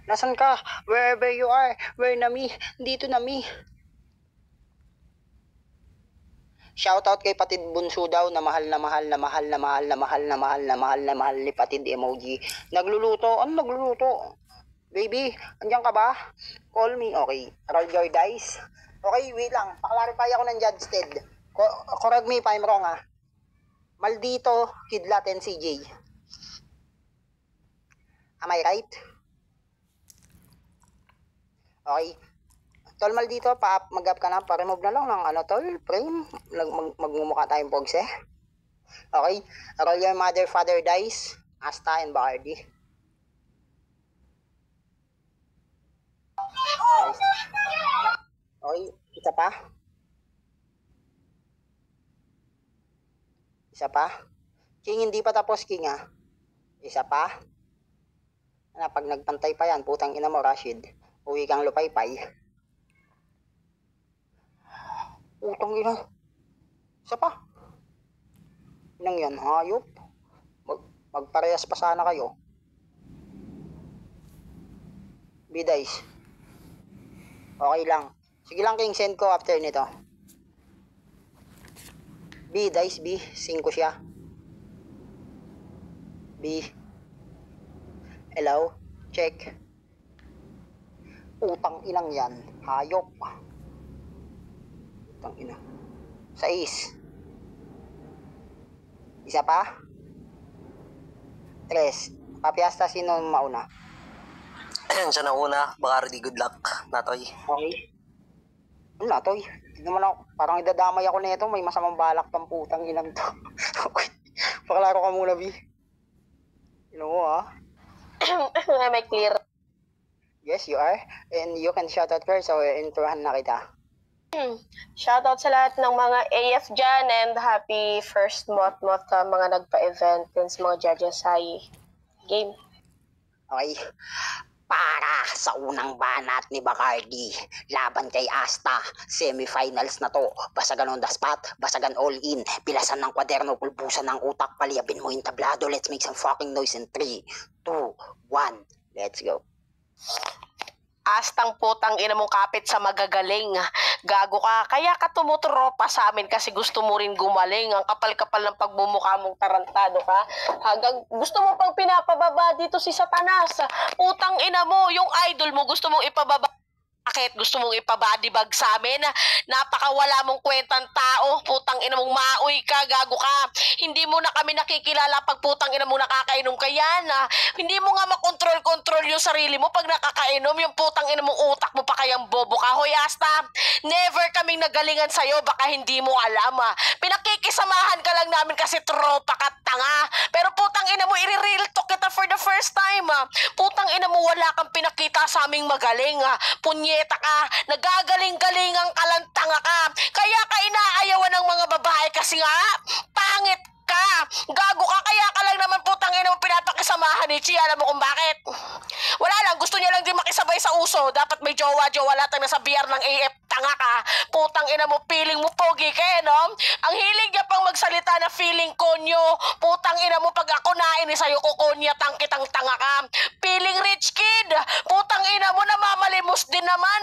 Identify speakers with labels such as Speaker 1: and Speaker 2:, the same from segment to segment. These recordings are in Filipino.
Speaker 1: Nasaan ka? Wherever you are. Where na mi? Dito na mi. Shoutout kay Patid Bunso daw na mahal na mahal na mahal na mahal na mahal na mahal na mahal na mahal ni Patid emoji. Nagluluto? Ano nagluluto? Baby, andiyan ka ba? Call me. Okay. Roll your dice. Okay, wait lang. Paklarify ako ng Judge Ted. Correct me if I'm wrong ha. Maldito, Kidlat, and CJ. Am I right? Okay. Tol, Maldito, mag-up ka na. Pa-remove na lang ng tol, frame. Magmumukha tayong pogs eh. Okay. Roll your mother, father dice. Asta and Bacardi. Okay. Isa pa. Isa pa. King, hindi pa tapos, King ah. Isa pa. Pag nagpantay pa yan, putang ina mo, Rashid. Uwi kang lupay-pay. Putang ina. Isa pa. Inang yan, hayop. Magparehas pa sana kayo. B-dice. Okay lang. Sige lang, King, send ko after nito. B-dice, B. 5 siya. B. Hello? Check. Utang inang yan. Hayop. Utang ina. 6. Isa pa? 3. Papiasta, sino mauna?
Speaker 2: Siya na una. Bacardi, good luck. Natoy.
Speaker 1: Okay. Natoy. Tignan mo lang. Parang idadamay ako nito. May masamang balak pang putang inang to. Okay. Paklaro ka muna, B. Ino mo, ha?
Speaker 3: Am I clear?
Speaker 1: Yes, you are. And you can shout out first so introhan na kita.
Speaker 3: Shoutout sa lahat ng mga AF dyan and happy first month sa mga nagpa-event and sa mga judges sa game.
Speaker 1: Okay. Para sa unang banat ni Bacardi, laban kay Asta, semifinals na to. Basagan on the spot, basagan all in, pilasan ng kwaderno, pulbusan ng utak, paliyabin mo yung tablado. Let's make some fucking noise in 3, 2, 1, let's go.
Speaker 3: Astang putang ina mong kapit sa magagaling. Gago ka. Kaya ka tumutropa sa amin kasi gusto mo rin gumaling. Ang kapal-kapal ng pagmumukha mong tarantado ka. Hanggang gusto mo pang pinapababa dito si Satanas. Putang ina mo, yung idol mo gusto mong ipababa. Bakit gusto mong ipabadibag sa amin? Napakawala mong kwentang tao. Putang ina mong maoy ka, gago ka. Hindi mo na kami nakikilala pag putang ina mong nakakainom ka yan. Hindi mo nga makontrol-kontrol yung sarili mo pag nakakainom. Yung putang ina mong utak mo pa kayang bobo ka. Hoy Asta, never kaming nagalingan sa'yo. Baka hindi mo alam. Pinakikisamahan ka lang namin kasi tropa ka, tanga. Pero putang ina mo, i-real talk kita for the first time. Putang ina mo, wala kang pinakita sa aming magaling. Punyeta ka, nagagaling-galingang kalantanga ka. Kaya ka inaayawan ng mga babae kasi nga, pangit ka. Gago ka, kaya ka lang naman putang ina mo pinapakisamahan ni Chi. Alam mo kung bakit? Wala lang, gusto niya lang din makisabay sa uso. Dapat may jowa-jowa lahat ng nasa BR ng AF. Tanga ka. Putang ina mo, feeling mo pogi ka no? Ang hilig niya pang magsalita na feeling konyo. Putang ina mo, pag ako nainis sa'yo, kukunya tang kitang tanga ka. Feeling rich kid. Putang ina mo, namamalimos din naman.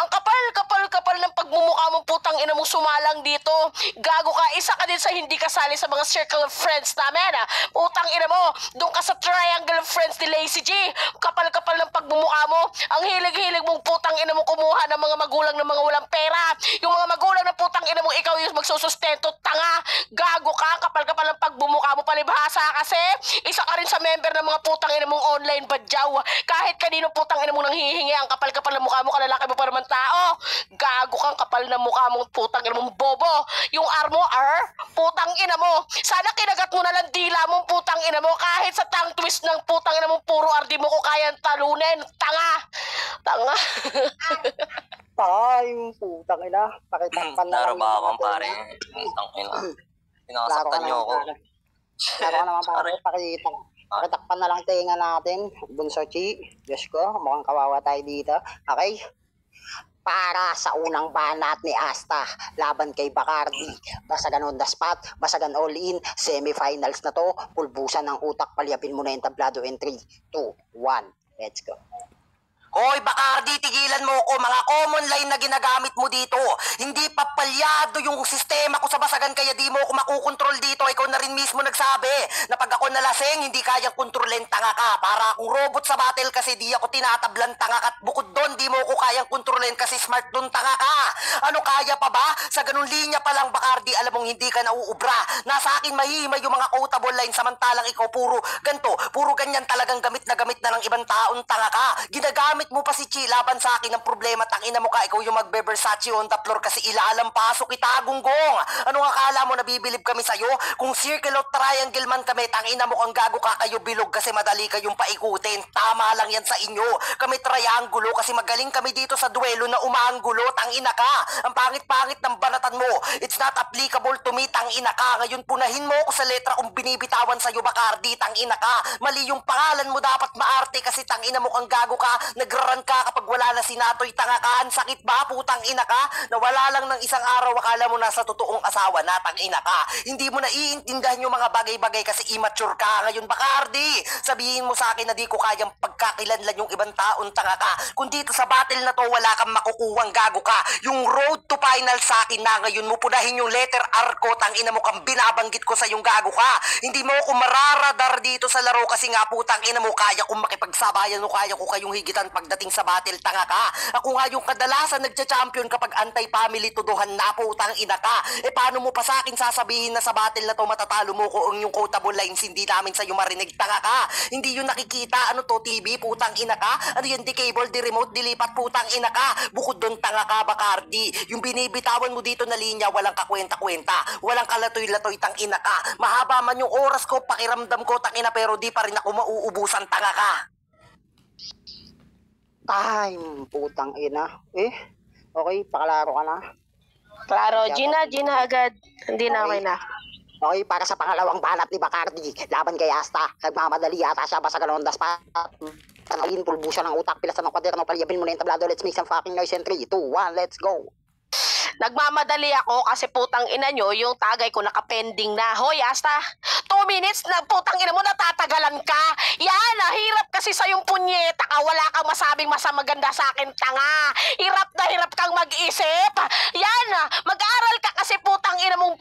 Speaker 3: Ang kapal ng pagmumukha mong putang ina mong sumalang dito. Gago ka, isa ka din sa hindi kasali sa mga circle of friends namin. Putang ina mo, doon ka sa triangle of friends ni Lazy G. Kapal-kapal ng pagmumukha mo. Ang hilig-hilig mong putang ina mo kumuha ng mga magulang ng mga walang pera. Yung mga magulang na putang ina mo, ikaw yung magsusustento, tanga. Gago ka, kapal-kapal ng pagmumukha mo, palibhasa kasi. Isa ka rin sa member ng mga putang ina mong online badyaw. Kahit kanino putang ina mong nanghihingi, ang kapal-kapal ng mukha mo, kalalaki mo pa naman tao. Gago kang kapal ng mukha mong putang ina mong bobo. Yung armo, putang ina mo. Sana kinagat mo na lang dila mong putang ina mo. Kahit sa tongue twist ng putang ina mong puro ardi mo ko kayang talunin. Tanga. Tanga.
Speaker 1: Yung putang ina. Pakitakpan na
Speaker 2: Laro
Speaker 1: lang.
Speaker 2: ba akong pare? Putang ina. Pinakasaktan niyo ako.
Speaker 1: Laro ka naman pare. Pakitakpan na lang tinga natin. Bunso Chi. Diyos ko, mukhang kawawa tayo dito. Okay? Para sa unang banat ni Asta, laban kay Bacardi, basagan on the spot, basagan all in, semifinals na to, pulbusan ng utak, palyapin mo na yung tablado in 3, 2, 1, Let's go.
Speaker 2: Hoy, Bacardi, tigilan mo ko. Mga common line na ginagamit mo dito. Hindi pa palyado yung sistema ko sa basagan kaya di mo ako makukontrol dito. Ikaw na rin mismo nagsabi na pag ako nalasing, hindi kayang kontrolin, tanga ka. Para akong robot sa battle kasi di ako tinatablan, tanga ka. At bukod doon, di mo ko kayang kontrolin kasi smart doon, tanga ka. Ano kaya pa ba? Sa ganun linya pa lang, Bacardi, alam mong hindi ka nauubra. Nasa akin mahimay yung mga quotable line samantalang ikaw puro ganto, puro ganyan talagang gamit na ng ibang taon, tanga ka. Ginagamit mo pa si Chi laban sa akin ng problema, tangina mo ka, ikaw yung magbe-Versace on the floor kasi ilalampasok kita, gunggong. Ano akala mo nabibilib kami sa'yo? Kung circle o triangle man kami, tangina mo kang gago ka, kayo bilog kasi madali kayong paikutin. Tama lang yan sa inyo. Kami triangulo kasi magaling kami dito sa duelo na umaanggulo, tangina ka. Ang pangit-pangit ng banatan mo. It's not applicable to me, tangina ka. Ngayon punahin mo ako sa letra kung binibitawan sa'yo, Bacardi, tangina ka. Mali yung pangalan mo, dapat maarte kasi tangina mo kang gago ka. Nagraran ka kapag wala na si Natoy, tanga ka. Ang sakit ba, putang ina ka? Nawala lang ng isang araw, akala mo nasa totoong asawa na, tangina ka. Hindi mo naiintindihan yung mga bagay-bagay kasi immature ka. Ngayon, Bacardi, sabihin mo sa akin na di ko kayang pagkakilanlan yung ibang taon, tanga ka. Kung dito sa battle na to, wala kang makukuwang, gago ka. Yung road to final sa akin na ngayon mo punahin yung letter R ko, tangina mo kang binabanggit ko sa yung gago ka. Hindi mo ako mararadar dito sa laro kasi nga putang ina mo, kaya kong makipagsabayan o kaya ko kayong higitan pagdating sa battle, tanga ka. Ako nga yung kadalasan nagcha-champion kapag anti-family tuduhan na, putang ina ka. E paano mo pa sa akin sasabihin na sa battle na to matatalo mo ko ang yung quotable lines hindi namin sa'yo marinig, tanga ka. Hindi yun nakikita, ano to, TV, putang ina ka. Ano yun, di cable, di remote, dilipat, putang ina ka. Bukod doon, tanga ka, Bacardi. Yung binibitawan mo dito na linya, walang kakwenta-kwenta, walang kalatoy-latoy, tang ina ka. Mahaba man yung oras ko, pakiramdam ko, tang ina, pero di pa rin ako mauubusan, tanga ka.
Speaker 1: Time, putang ina. Okay, pakalaro ka na.
Speaker 3: Klaro, Gina agad. Hindi na, okay na.
Speaker 1: Okay, para sa pangalawang banat ni Bacardi, laban kay Asta. Nagmamadali yata siya, basta ganun, das pa. Tanayin, pulbo siya ng utak, pilasan ng kwaderno, palyabin mo na yung tablado, let's make some fucking noise in 3, 2, 1, let's go.
Speaker 3: Nagmamadali ako kasi putang ina nyo, yung tagay ko nakapending na. Hoy, Asta, 2 minutes na putang ina mo, natatagalan ka. Yan, hirap kasi sa yung punyeta ka. Wala kang masabing maganda sa akin, tanga. Hirap na hirap kang mag-isip. Yan, mag-aral ka kasi putang ina mo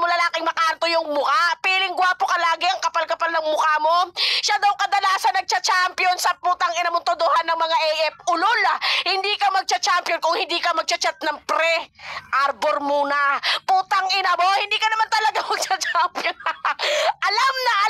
Speaker 3: lalaking makanto yung mukha. Piling gwapo ka lagi, ang kapal-kapal ng mukha mo. Siya daw kadalasan nagcha-champion sa putang ina mong todohan ng mga AF. Ulol, hindi ka magcha-champion kung hindi ka magcha-chat ng pre. Arbor muna. Putang ina mo, hindi ka naman talaga magcha-champion.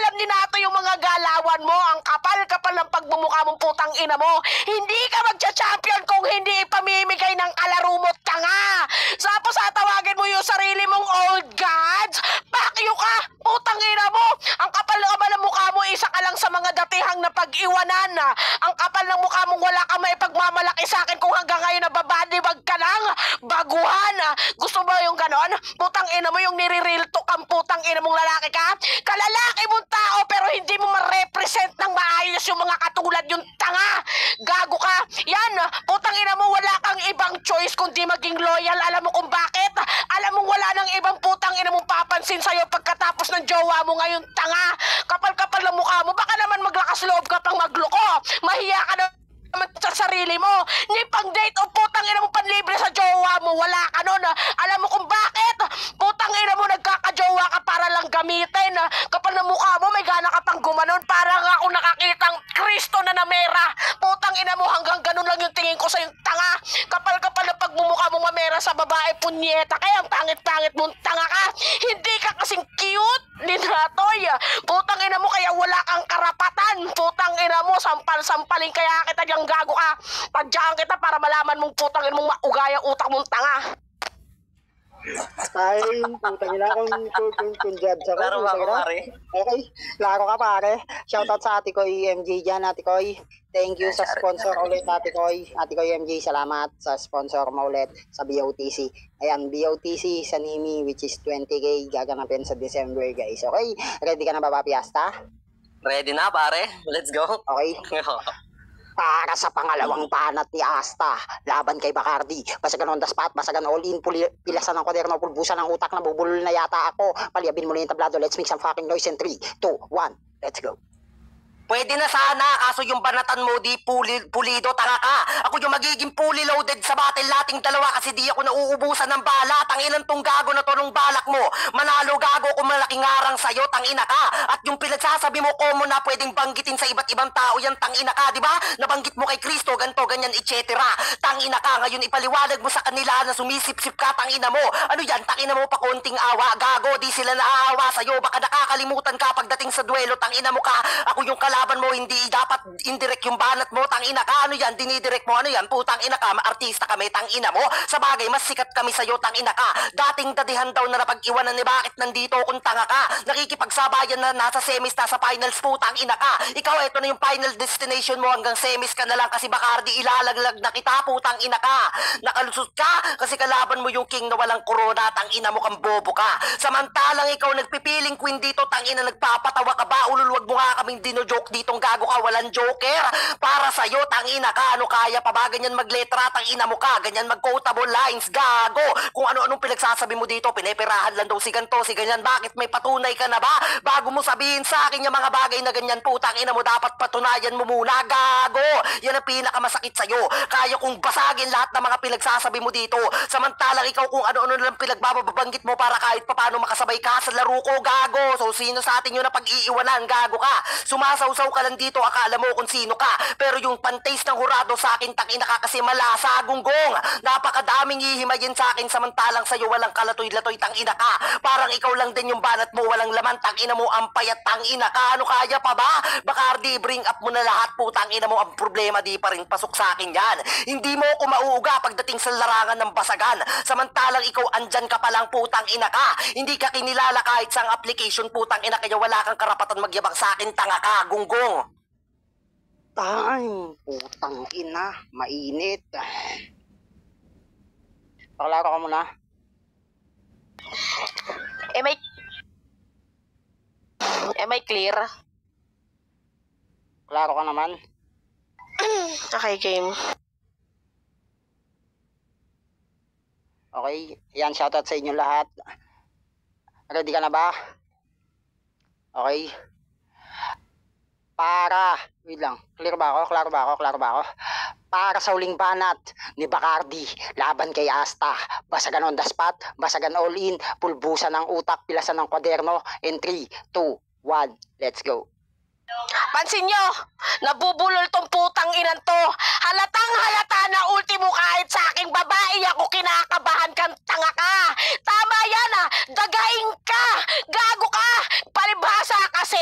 Speaker 3: alam ni Nato yung mga galawan mo. Ang kapal-kapal ng pagbumukha mong putang ina mo. Hindi ka magcha-champion kung hindi ipamimigay ng kalaro mo, tanga. Tapos tawagin mo yung sarili mong old gods. Pakyo ka, putang ina mo. Ang kapal ng mukha mo, isa ka lang sa mga datihang na pag-iwanan. Ang kapal ng mukha mong wala ka maipagmamalaki sa akin kung hanggang ngayon nababadibag ka lang. Baguhan. Gusto mo yung ganon? Putang ina mo yung nire-real talk ang putang ina mong lalaki ka? Kalalaki mong tao pero hindi mo ma-represent ng maayos yung mga katulad yung tanga. Gago ka. Yan, putang ina mo wala kang ibang choice kundi maging loyal. Alam mo kung bakit? Alam mo wala nang ibang putang ina mong papansin sa'yo pagkatapos ng jowa mo ngayon, tanga. Kapal-kapal ng mukha mo. Baka naman maglakas loob ka pang magloko. Mahiya ka na naman sa sarili mo. Ni pang date o putang ina mo panlibre sa jowa mo. Wala ka nun. Alam mo kung bakit? Putang ina mo nagkakajowa ka para lang gamitin. Kapal na mukha mo may gana ka pang gumanon. Para nga ako nakakitang Kristo na namera. Putang ina mo hanggang ganun lang yung tingin ko sa yung tanga. Kapal-kapal na pagmumukha mong mamera sa babae punyeta. Kaya ang pangit-pangit mong tanga ka. Hindi ka kasing cute ni Natoy. Putang ina mo kaya wala kang karapatan. Putang ina mo sampal-sampalin kaya kita diyang gago ka. Tadyaan kita para malaman mong putang ina mong maugaya utak mong tanga.
Speaker 1: Time, putang ina kung judge ako.
Speaker 2: Laro ako, pare.
Speaker 1: Okay, laro ka pare. Shoutout sa Ate Koy MJ dyan, Ate Koy. Thank you sa sponsor ulit, Ate Koy. Ate Koy MJ, salamat sa sponsor mo ulit sa BOTC. Ayan, BOTC sa Nimi, which is 20K, gaganapin sa December, guys. Okay, ready ka na ba, Papi Asta?
Speaker 2: Ready na, pare? Let's go.
Speaker 1: Okay. Para sa pangalawang banat ni Asta, laban kay Bacardi. Basagan on the spot, basagan all in, pilasan ng kwaderno, pulbusan ng utak, nabubulol na yata ako. Palyabin mo na yung tablado, let's make some fucking noise in 3, 2, 1, let's go.
Speaker 2: Pwede na sana, kaso yung banatan mo di pulido, tanga ka. Ako yung magiging fully loaded sa battle nating dalawa kasi di ako nauubusan ng bala. Tanginan tong gago na to nung balak mo. Manalo gago kung malaking ngarang sa'yo, tangina ka. At yung pinagsasabi mo, common na pwedeng banggitin sa iba't ibang tao yan, tangina ka, di ba? Nabanggit mo kay Kristo, ganto, ganyan, etc. Tangina ka, ngayon ipaliwanag mo sa kanila na sumisip-sip ka, tangina mo. Ano yan, tangina mo pa konting awa, gago, di sila naaawa sa'yo. Baka nakakalimutan ka pagdating sa duelo, tangina mo ka. Ako yung kalaban mo, hindi dapat indirect yung banat mo, tangina ka, ano yan, dinidirect mo, ano yan, putang ina ka, artista kami, tangina mo, sa bagay, mas sikat kami sa'yo, tangina ka, dating dadihan daw na napag-iwanan ni bakit nandito kung tanga ka, nakikipagsabayan na nasa semis, nasa finals, putang ina ka, ikaw, eto na yung final destination mo, hanggang semis ka na lang, kasi Bacardi, ilalaglag na kita, putang ina ka, nakalusot ka, kasi kalaban mo yung king na walang corona, tangina mo kang bobo ka, samantalang ikaw nagpipiling queen dito, tangina, nagpapatawa ka ba, ululwag mo nga kaming dino-joke ditong gago ka, walang joker. Para sa'yo, tangina ka, ano kaya pa ba? Ganyan magletra, tangina mo ka, ganyan mag-quotable lines, gago. Kung ano-anong pinagsasabi mo dito, pineperahan lang daw si ganto, si ganyan. Bakit may patunay ka na ba? Bago mo sabihin sa akin yung mga bagay na ganyan, putang ina mo, dapat patunayan mo muna, gago. Yan ang pinakamasakit sa'yo. Kaya kong basagin lahat ng mga pinagsasabi mo dito. Samantalang ikaw kung ano-ano lang pinagbababanggit mo para kahit paano makasabay ka sa laro ko, gago. So sino sa atin yun na pag-iiwanan, gago ka? Sumasaw-saw ka lang dito, akala mo kung sino ka. Pero yung pantaste ng hurado sa akin, tangina ka kasi malasa, gunggong. Napakadaming hihimayin sa akin, samantalang sa'yo walang kalatoy-latoy, tangina ka. Parang ikaw lang din yung banat mo, walang laman, tangina mo, ampay at tangina ka. Ano kaya pa ba? Bacardi, bring up mo na lahat po, tangina mo, ang problema di pa rin pasok sa akin yan. Hindi mo ako mauuga pagdating sa larangan ng basagan. Samantalang ikaw andyan ka palang, putang ina ka. Hindi ka kinilala kahit sa application, putang ina, kaya wala kang karapatan magyabang sa akin, tanga ka, gunggong.
Speaker 1: Time, putang ina, mainit. Paklaro ka muna.
Speaker 3: Am I clear?
Speaker 1: Klaro ka naman.
Speaker 3: Okay, game.
Speaker 1: Okay, yan, shoutout sa inyo lahat. Ready ka na ba? Okay. Wait lang, clear ba ako? Klaro ba ako? Para sa huling banat ni Bacardi, laban kay Asta, basagan on the spot, basagan all in, pulbusan ng utak, pilasan ng kwaderno, in 3, 2, 1, let's go.
Speaker 3: Pansin nyo, nabubulol tong putang inan to. Halatang halata na ultimo kahit sa aking babae ako kinakabahan kang tanga ka. Tama yan dagaing ka, gago ka. Palibhasa kasi,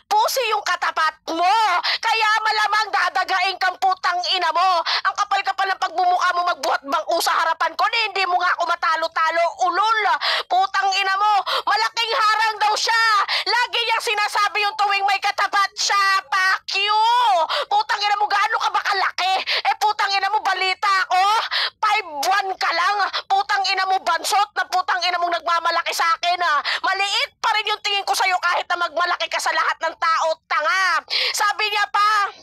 Speaker 3: pusi yung katapat mo. Kaya malamang dadagaing kang putang ina mo. Ang kapal-kapal ng pagmumukha mo magbuhat bangko sa harapan ko, hindi mo nga ako matalo-talo, ulol. Putang ina mo, malaking harang daw siya. Lagi niyang sinasabi yung tuwing may katapat siya, pakyo! Putang ina mo, gaano ka ba kalaki? Putang ina mo, balita ako? 5'1" ka lang? Putang ina mo, bansot na putang ina mong nagmamalaki sa akin Maliit pa rin yung tingin ko sa'yo kahit na magmalaki ka sa lahat ng tao, tanga. Sabi niya pa,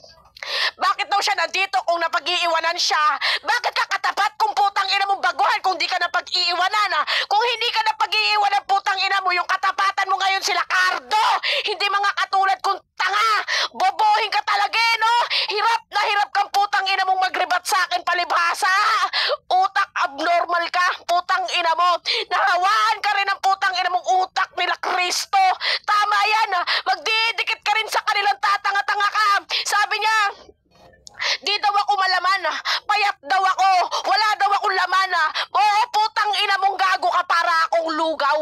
Speaker 3: bakit daw siya nandito kung napag-iiwanan siya? Bakit ka katapat kung putang ina mong baguhan kung di ka napag-iiwanan Kung hindi ka napag-iiwanan, putang ina mo, yung katapatan mo ngayon sila Cardo. Hindi mga katulad kong tanga. Bobohin ka talaga no? Hirap na hirap kang putang ina mong magribat sa akin palibhasa. Utak abnormal ka, putang ina mo. Nahawaan ka rin ng putang ina mong utak nila Kristo. Tama yan magdidikit ka rin sa kanilang tatanga-tanga ka. Sabi niya, di daw ako malaman payat daw ako, wala daw akong laman Oo, putang ina mong gago ka, para akong lugaw.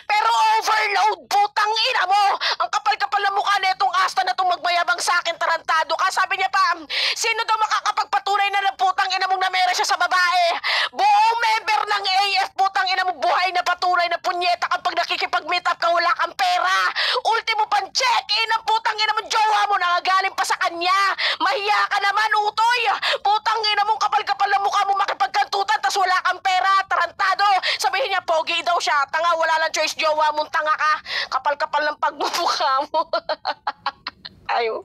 Speaker 3: Pero overload, putang ina mo. Ang kapal-kapal na mukha na itong asta na itong magmayabang sa akin, tarantado ka. Sabi niya pa, sino daw makakapagpatunay na ng putang ina mong namere siya sa babae? Buong member ng AF, putang ina mong buhay na patunay na punyeta kapag nakikipag-meet up ka, wala kang pera. Ultimo pang check-in ang putang ina mong jowa mo, nangagaling pa sa kanya. Mahiya ka naman, utoy. Putang ina mong kapal-kapal na mukha mo makipagkantutan tas wala kang pera, tarantado. Sabihin niya, pogi daw siya. Tanga, wala lang choice, jowa mong tanga ka. Kapal-kapal ng pagmumukha mo. Ayo.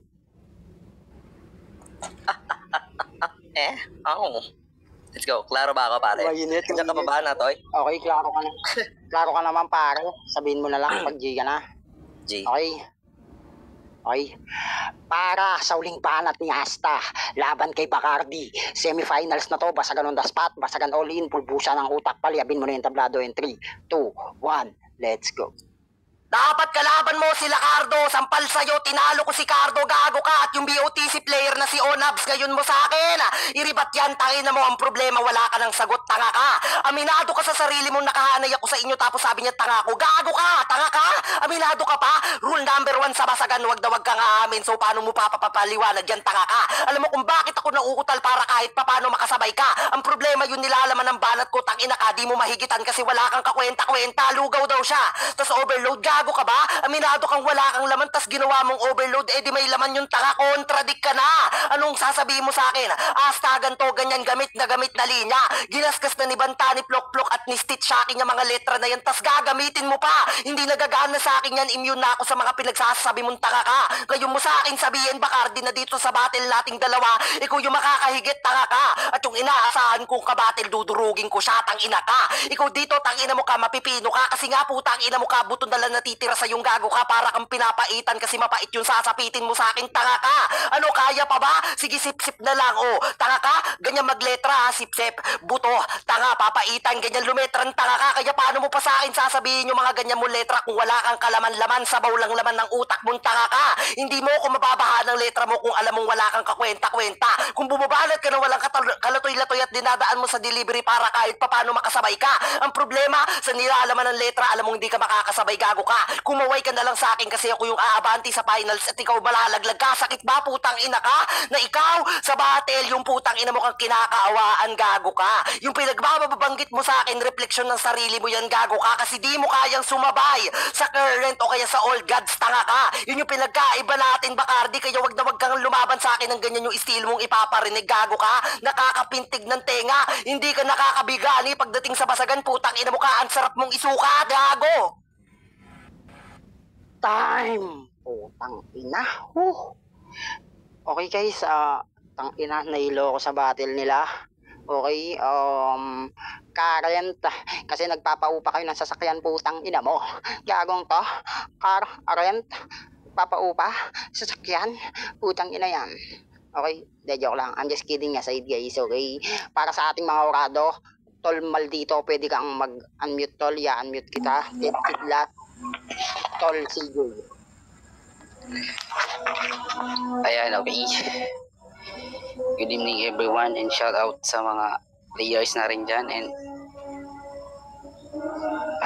Speaker 2: Let's go. Klaro ba ako, pare?
Speaker 1: Mainit,
Speaker 2: Nandiyan ka pa ba, Natoy?
Speaker 1: Okay, klaro ka na. Klaro ka naman, pare. Sabihin mo na lang pag G ka na.
Speaker 2: G.
Speaker 1: Okay. Okay? Para sa uling banat ni Asta, laban kay Bacardi. Semifinals na to, basagan on the spot, basagan all in, pulbusa ng utak, paliyabin mo na yung tablado in 3, 2, 1, let's go.
Speaker 2: Dapat kalaban mo si Lacardo, sampal sa'yo, tinalo ko si Cardo, gago ka, at yung BOTC player na si Onabs ngayon mo sa akin. Iribat yan, tangin na mo, ang problema, wala ka ng sagot, tanga ka. Aminado ka sa sarili mo, nakahanay ako sa inyo, tapos sabi niya, tanga ko, gago ka, tanga ka, aminado ka pa. Rule number 1 sa basagan, wag na wag kang aamin, so paano mo papapaliwanag yan, tanga ka. Alam mo kung bakit ako nauutal para kahit paano makasabay ka. Ang problema yun nilalaman ng banat ko, tangina ka, di mo mahigitan kasi wala kang kakwenta-kwenta, lugaw daw siya. Tapos overload, gago ka ba? Aminado kang wala kang laman, tas ginawa mong overload, di may laman yung tanga, contradict ka na. Anong sasabihin mo sa akin? Asta, ganto, ganyan, gamit na linya. Ginaskas na ni Banta, ni Plok-Plok at ni Stitch sa akin yung mga letra na yan, tas gagamitin mo pa. Hindi nagagana sa akin yan, immune na ako sa mga pinagsasabi mong tanga ka. Ngayon mo sa akin sabihin, Bacardi, na dito sa battle nating dalawa, ikaw yung makakahigit, tanga ka. At yung inaasahan kong kabatil, dudurugin ko siya, tangina ka. Ikaw dito, tangina mo ka, mapipino ka, kasi nga po, tangina mo ka, buto na lang natitira sa yung gago ka, para kang pinapaitan kasi mapait yung sasapitin mo sa akin, tanga ka. Ano, kaya pa ba? Sige, sip-sip na lang, oh. Tanga ka, ganyan magletra, sip-sip, buto, tanga, papaitan, ganyan lumetran, tanga ka, kaya paano mo pa sa akin sasabihin yung mga ganyan mo letra kung wala kang kalaman-laman, sabaw lang laman ng utak mong tanga ka. Hindi mo ako mababaha ng letra mo kung alam mong wala kang kakwenta-kwenta. Kung bumabanat ka na walang kalatoy-latoy at dinadaan mo sa delivery para kahit paano makasabay ka. Ang problema, sa nilalaman ng letra, alam mong hindi ka makakasabay, gago ka. Kumaway ka na lang sa akin kasi ako yung aabanti sa finals at ikaw malalaglag ka. Sakit ba, putang ina ka? Na ikaw, sa battle, yung putang ina mo kang kinakaawaan, gago ka. Yung pinagbababanggit mo sa akin, refleksyon ng sarili mo yan, gago ka. Kasi di mo kayang sumabay sa current o kaya sa old gods, tanga ka. Yun yung pinagkaiba natin, Bacardi, kaya wag na wag kang lumaban sa akin ng ganyan yung estilo mong ipaparinig, gago ka. Nakakapintig ng tenga, hindi ka nakakabigani pagdating sa basagan, putang ina mo ka, ang sarap mong isuka, gago.
Speaker 1: Time! Putang ina. Okay guys, tang ina, nailo ko sa battle nila. Okay, current, kasi nagpapaupa kayo ng sasakyan, putang ina mo. Gagong to, current, papaupa, sasakyan, putang ina yan. Okay, de joke lang, I'm just kidding aside guys, okay. Para sa ating mga orado, tol maldito, pwede kang mag-unmute tol, unmute kita, kidlat, tol siguro.
Speaker 4: Ayan, okay. Good evening everyone and shout out sa mga players na rin dyan and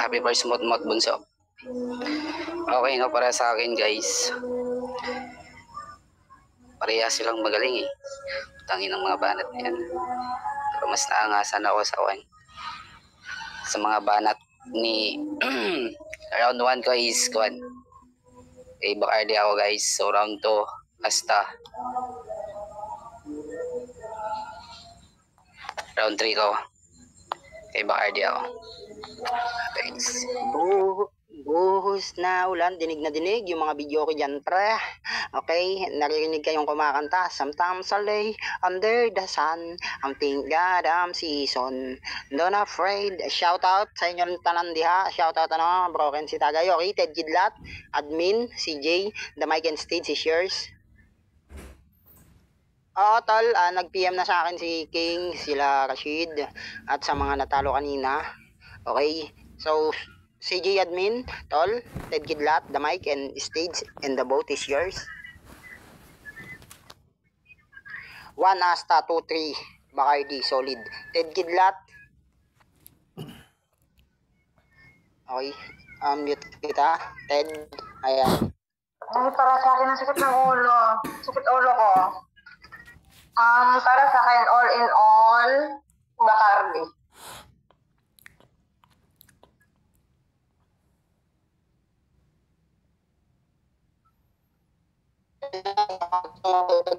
Speaker 4: happy birthday Mot Bunso. Okay, no, para sa akin guys, pareha silang magaling eh. Tangin ng mga banat na yan. Pero mas naangasan ako sa mga banat ni round 1 ko is kwan. Eh, Bacardi ako guys. So round 2, Asta. Round 3 ko. Eh, Bacardi ako. Thanks.
Speaker 1: Buhos na ulan, dinig na dinig yung mga video ko dyan, pre. Okay, naririnig kayong kumakanta. Sometimes I lay under the sun, I'm thank God I'm season. Don't afraid. Shout out sa inyo tanan diha. Shout out Broken si Tagay. Okay, Ted Gidlat, admin, CJ, the mic and stage is yours. Oo, tol, nag-PM na sa akin si King, sila Rashid, at sa mga natalo kanina. Okay, so CJ admin, tol, Ted Gidlat, the mic and stage, and the boat is yours. 1 Asta, 2, 3, Bacardi, solid. Ted Gidlat. Okay, mute kita. Ted, ayan.
Speaker 5: Ay, para sa akin ang sakit ng ulo. Sakit ulo ko. Para sa akin, all in all, Bacardi.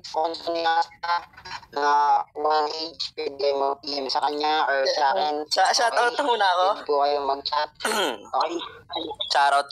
Speaker 1: Sponsor niya na 1H, pwede mo PM sa kanya or sa akin.
Speaker 2: Shout out muna ako.
Speaker 1: Pwede po kayong mag-chat. Okay.
Speaker 2: Shoutout